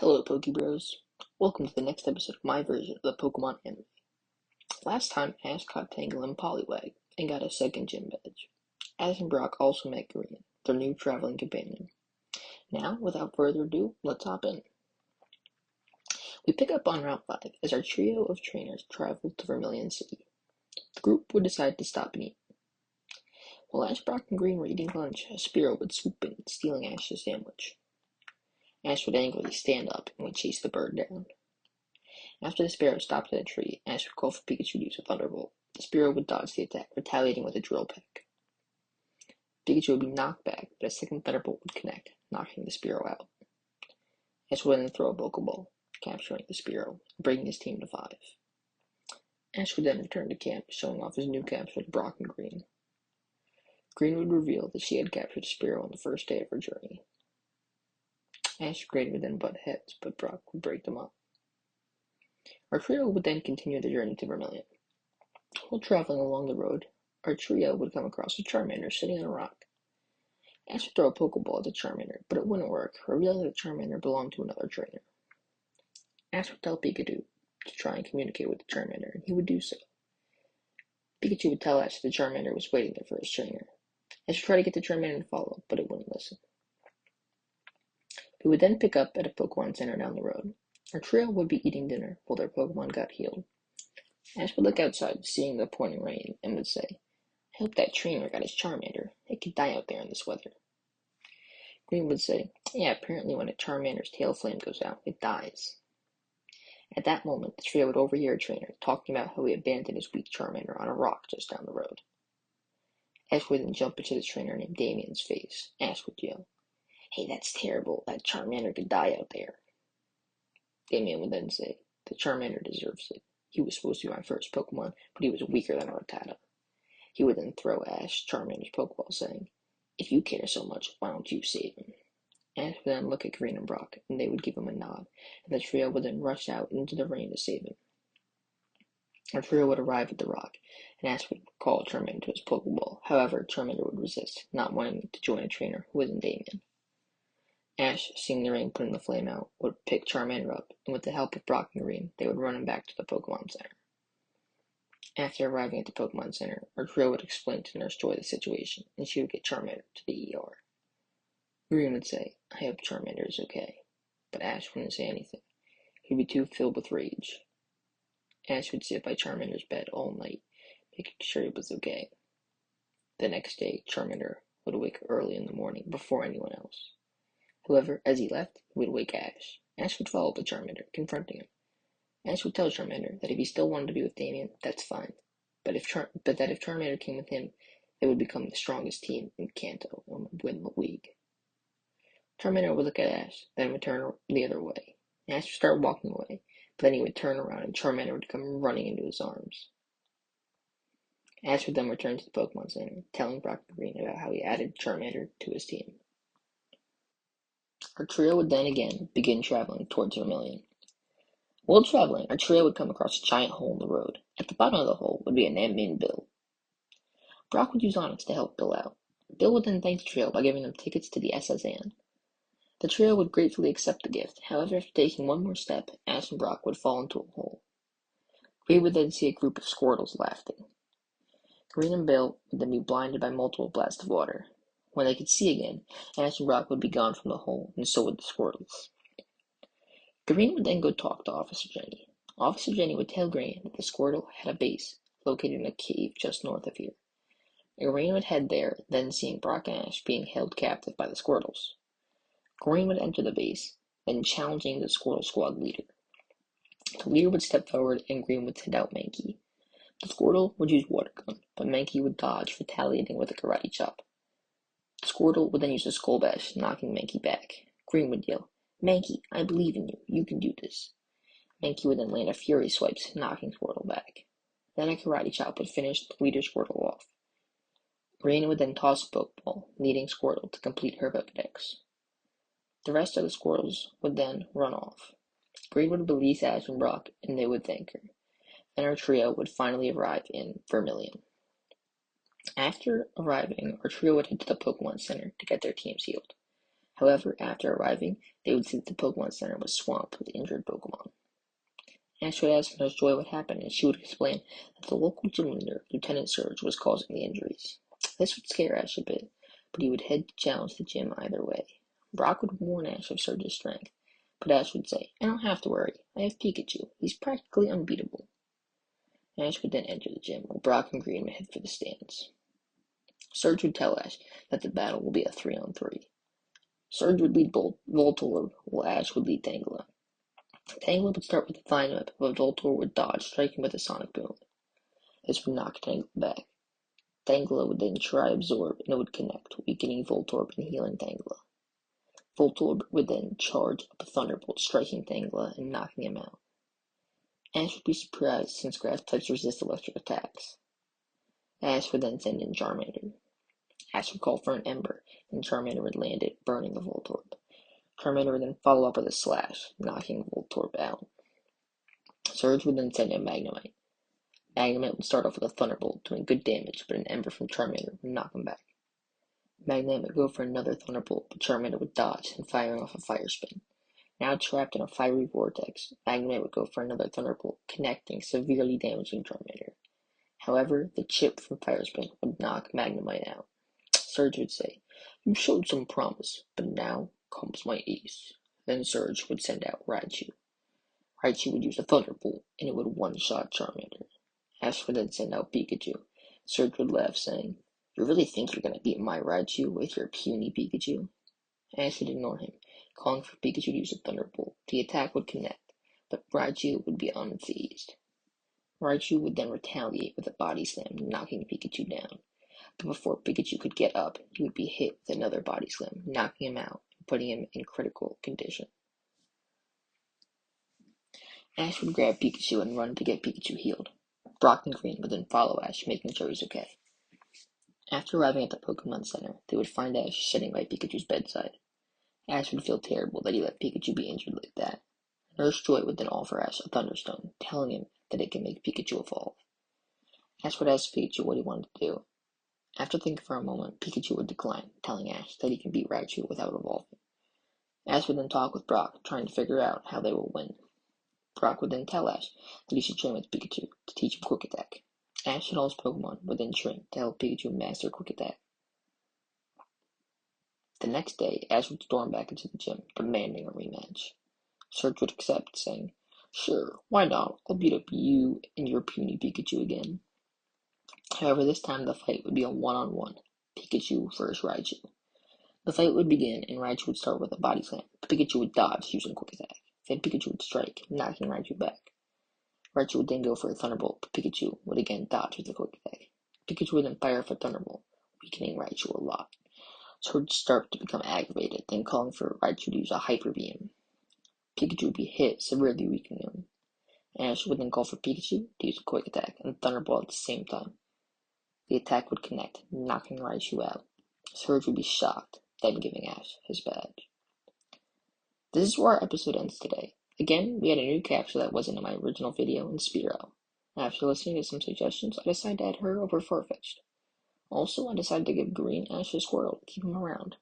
Hello, Pokebros. Welcome to the next episode of my version of the Pokemon anime. Last time, Ash caught Tangle and Poliwag and got a second gym badge. Ash and Brock also met Green, their new traveling companion. Now, without further ado, let's hop in. We pick up on Route 5 as our trio of trainers travel to Vermilion City. The group would decide to stop and eat. While Ash, Brock, and Green were eating lunch, a Spearow would swoop in, stealing Ash's sandwich. Ash would angrily stand up and would chase the bird down. After the Spearow stopped at a tree, Ash would call for Pikachu to use a Thunderbolt. The Spearow would dodge the attack, retaliating with a Drill Peck. Pikachu would be knocked back, but a second Thunderbolt would connect, knocking the Spearow out. Ash would then throw a Pokeball, capturing the Spearow, bringing his team to 5. Ash would then return to camp, showing off his new capture to Brock and Green. Green would reveal that she had captured a Spearow on the first day of her journey. Ash and Green would then butt heads, but Brock would break them up. Our trio would then continue the journey to Vermilion. While traveling along the road, our trio would come across a Charmander sitting on a rock. Ash would throw a Pokeball at the Charmander, but it wouldn't work, revealing that the Charmander belonged to another trainer. Ash would tell Pikachu to try and communicate with the Charmander, and he would do so. Pikachu would tell Ash that the Charmander was waiting there for his trainer. Ash would try to get the Charmander to follow, but it wouldn't listen. We would then pick up at a Pokemon Center down the road. Our trio would be eating dinner while their Pokemon got healed. Ash would look outside, seeing the pouring rain, and would say, "I hope that trainer got his Charmander. It could die out there in this weather." Green would say, "Yeah, apparently when a Charmander's tail flame goes out, it dies." At that moment, the trio would overhear a trainer talking about how he abandoned his weak Charmander on a rock just down the road. Ash would then jump into the trainer named Damien's face. Ash would yell, "Hey, that's terrible. That Charmander could die out there." Damien would then say, "The Charmander deserves it. He was supposed to be my first Pokemon, but he was weaker than a Rattata." He would then throw Ash Charmander's Pokeball, saying, "If you care so much, why don't you save him?" Ash would then look at Green and Brock, and they would give him a nod, and the trio would then rush out into the rain to save him. Our trio would arrive at the rock, and Ash would call Charmander to his Pokeball. However, Charmander would resist, not wanting to join a trainer who wasn't Damien. Ash, seeing the rain putting the flame out, would pick Charmander up, and with the help of Brock and Green, they would run him back to the Pokemon Center. After arriving at the Pokemon Center, our trio would explain to Nurse Joy the situation, and she would get Charmander to the ER. Green would say, "I hope Charmander is okay," but Ash wouldn't say anything. He'd be too filled with rage. Ash would sit by Charmander's bed all night, making sure he was okay. The next day, Charmander would wake early in the morning before anyone else. However, as he left, he would wake Ash. Ash would follow the Charmander, confronting him. Ash would tell Charmander that if he still wanted to be with Damien, that's fine, but that if Charmander came with him, they would become the strongest team in Kanto and would win the league. Charmander would look at Ash, then would turn the other way. Ash would start walking away, but then he would turn around and Charmander would come running into his arms. Ash would then return to the Pokemon Center, telling Brock and Green about how he added Charmander to his team. Our trio would then again begin traveling towards Vermilion. While traveling, our trio would come across a giant hole in the road. At the bottom of the hole would be a man named Bill. Brock would use Onyx to help Bill out. Bill would then thank the trio by giving them tickets to the SS Anne. The trio would gratefully accept the gift. However, after taking one more step, Ash and Brock would fall into a hole. Green would then see a group of Squirtles laughing. Green and Bill would then be blinded by multiple blasts of water. When they could see again, Ash and Brock would be gone from the hole, and so would the Squirtles. Green would then go talk to Officer Jenny. Officer Jenny would tell Green that the Squirtle had a base located in a cave just north of here. Green would head there, then seeing Brock and Ash being held captive by the Squirtles. Green would enter the base, then challenging the Squirtle Squad leader. The leader would step forward and Green would send out Mankey. The Squirtle would use Water Gun, but Mankey would dodge, retaliating with a Karate Chop. The Squirtle would then use a Skull Bash, knocking Mankey back. Green would yell, "Mankey, I believe in you. You can do this." Mankey would then land a Fury Swipes, knocking Squirtle back. Then a Karate Chop would finish the leader Squirtle off. Green would then toss a Pokeball, leading Squirtle to complete her Pokedex. The rest of the Squirtles would then run off. Green would release Ash and Brock, and they would thank her. Then our trio would finally arrive in Vermilion. After arriving, our trio would head to the Pokemon Center to get their teams healed. However, after arriving, they would see that the Pokemon Center was swamped with injured Pokemon. Ash would ask Nurse Joy what happened, and she would explain that the local gym leader, Lieutenant Surge, was causing the injuries. This would scare Ash a bit, but he would head to challenge the gym either way. Brock would warn Ash of Surge's strength, but Ash would say, "I don't have to worry. I have Pikachu. He's practically unbeatable." Ash would then enter the gym, while Brock and Green would head for the stands. Surge would tell Ash that the battle will be a 3-on-3. Surge would lead Voltorb, while Ash would lead Tangela. Tangela would start with a vine whip, but Voltorb would dodge, striking with a sonic boom. This would knock Tangela back. Tangela would then try Absorb, and it would connect, weakening Voltorb and healing Tangela. Voltorb would then charge up a Thunderbolt, striking Tangela and knocking him out. Ash would be surprised since grass types resist electric attacks. Ash would then send in Charmander. Ash would call for an Ember, and Charmander would land it, burning the Voltorb. Charmander would then follow up with a Slash, knocking Voltorb out. Surge would then send in Magnemite. Magnemite would start off with a Thunderbolt, doing good damage, but an Ember from Charmander would knock him back. Magnemite would go for another Thunderbolt, but Charmander would dodge and firing off a Fire Spin. Now trapped in a fiery vortex, Magnemite would go for another Thunderbolt, connecting, severely damaging Charmander. However, the chip from Fire Spin would knock Magnemite out. Surge would say, "You showed some promise, but now comes my ace." Then Surge would send out Raichu. Raichu would use a Thunderbolt, and it would one-shot Charmander. Ash would then send out Pikachu. Surge would laugh, saying, "You really think you're gonna beat my Raichu with your puny Pikachu?" Ash would ignore him, calling for Pikachu to use a Thunderbolt. The attack would connect, but Raichu would be unfazed. Raichu would then retaliate with a Body Slam, knocking Pikachu down. But before Pikachu could get up, he would be hit with another Body Slam, knocking him out and putting him in critical condition. Ash would grab Pikachu and run to get Pikachu healed. Brock and Green would then follow Ash, making sure he's okay. After arriving at the Pokémon Center, they would find Ash sitting by Pikachu's bedside. Ash would feel terrible that he let Pikachu be injured like that. Nurse Joy would then offer Ash a Thunderstone, telling him that it can make Pikachu evolve. Ash would ask Pikachu what he wanted to do. After thinking for a moment, Pikachu would decline, telling Ash that he can beat Raichu without evolving. Ash would then talk with Brock, trying to figure out how they will win. Brock would then tell Ash that he should train with Pikachu to teach him Quick Attack. Ash and all his Pokemon would then train to help Pikachu master Quick Attack. The next day, Ash would storm back into the gym, demanding a rematch. Surge would accept, saying, "Sure, why not? I'll beat up you and your puny Pikachu again." However, this time the fight would be a one-on-one, Pikachu versus Raichu. The fight would begin, and Raichu would start with a Body Slam. Pikachu would dodge using Quick Attack. Then Pikachu would strike, knocking Raichu back. Raichu would then go for a Thunderbolt, but Pikachu would again dodge with a Quick Attack. Pikachu would then fire for Thunderbolt, weakening Raichu a lot. Surge would start to become aggravated, then calling for Raichu to use a Hyper Beam. Pikachu would be hit, severely weakening him. Ash would then call for Pikachu to use a Quick Attack and Thunderbolt at the same time. The attack would connect, knocking Raichu out. Surge would be shocked, then giving Ash his badge. This is where our episode ends today. Again, we had a new capture that wasn't in my original video in Spearow. After listening to some suggestions, I decided to add her over Farfetch'd. Also, I decided to give Green Ash a Squirtle to keep him around.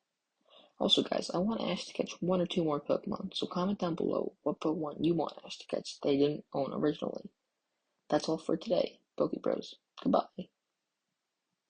Also guys, I want Ash to catch 1 or 2 more Pokemon, so comment down below what Pokemon you want Ash to catch that he didn't own originally. That's all for today, Pokebros. Goodbye.